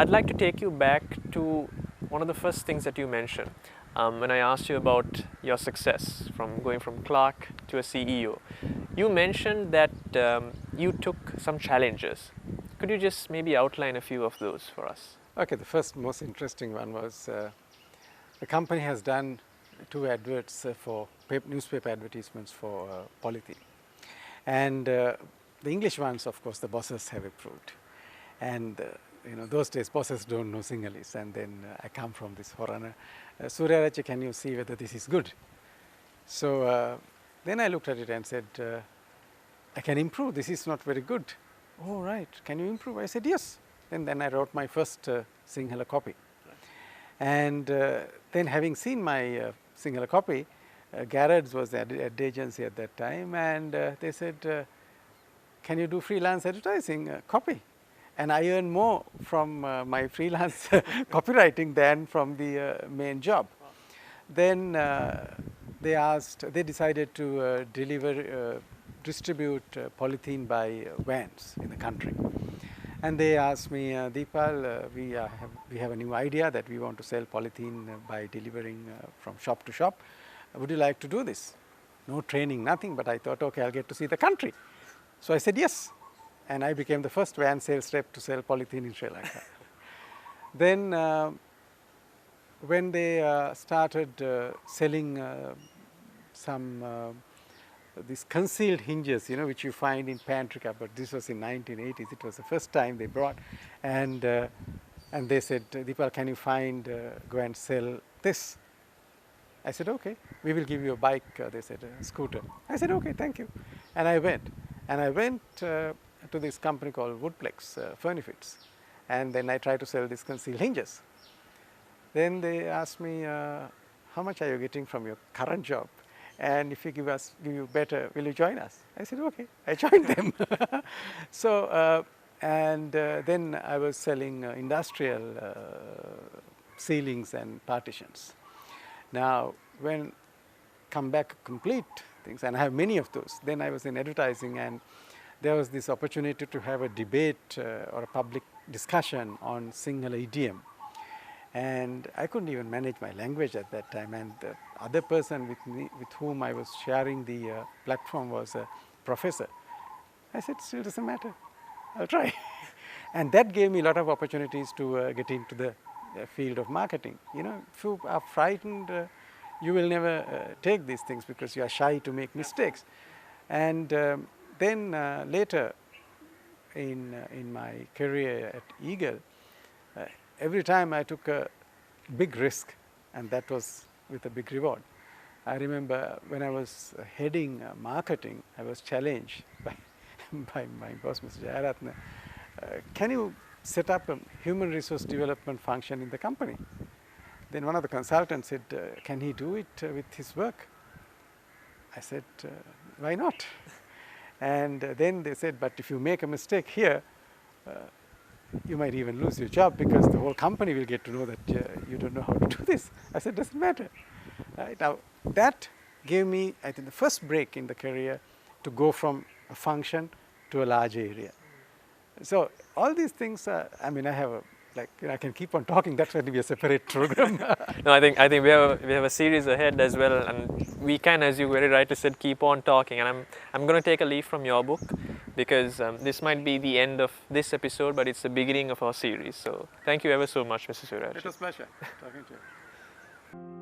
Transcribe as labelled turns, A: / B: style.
A: I'd like to take you back to one of the first things that you mentioned when I asked you about your success from going from clerk to a CEO. You mentioned that you took some challenges. Could you just maybe outline a few of those for us?
B: Okay, the first most interesting one was the company has done 2 adverts for newspaper advertisements for polythene. And the English ones, of course, the bosses have approved. And those days bosses don't know Sinhalese. And then I come from this Horana. Suryaraja, can you see whether this is good? So then I looked at it and said, I can improve. This is not very good. Oh, right. Can you improve? I said, yes. And then I wrote my first Sinhala copy. And then having seen my Sinhala copy, Garrett's was the ad agency at that time, and they said, can you do freelance advertising copy? And I earn more from my freelance copywriting than from the main job. Then they decided to distribute polythene by vans in the country. And they asked me, Deepal, we have a new idea that we want to sell polythene by delivering from shop to shop. Would you like to do this? No training, nothing, but I thought, okay, I'll get to see the country. So I said yes. And I became the first van sales rep to sell polythene in Sri Lanka. Then when they started selling some these concealed hinges, which you find in pantry cupboard. This was in 1980s. It was the first time they brought, and they said, Deepal, can you go and sell this? I said, okay. We will give you a bike. They said, a scooter. I said, okay, thank you. And I went. And I went to this company called Woodplex Furnifits, and then I tried to sell these concealed hinges. Then they asked me, how much are you getting from your current job? And if we give you better, will you join us? I said, okay. I joined them. So, then I was selling industrial ceilings and partitions. Now, when come back complete things, and I have many of those, then I was in advertising, and there was this opportunity to have a debate or a public discussion on Sinhala idiom. And I couldn't even manage my language at that time. And the other person with whom I was sharing the platform was a professor. I said, still doesn't matter. I'll try. And that gave me a lot of opportunities to get into the field of marketing. If you are frightened, you will never take these things because you are shy to make mistakes. And then later in my career at Eagle, every time I took a big risk, and that was with a big reward. I remember when I was heading marketing, I was challenged by my boss, Mr. Jayaratne, can you set up a human resource development function in the company? Then one of the consultants said, can he do it with his work? I said, why not? And then they said, but if you make a mistake here, you might even lose your job because the whole company will get to know that you don't know how to do this. I said, doesn't matter. Right? Now, that gave me, I think, the first break in the career to go from a function to a large area. So all these things, I have I can keep on talking. That's going to be a separate program.
A: No, I think we have a series ahead as well, and we can, as you very rightly said, keep on talking. And I'm going to take a leaf from your book because this might be the end of this episode, but it's the beginning of our series. So thank you ever so much, Mr. Suraj.
B: It was a pleasure talking to you.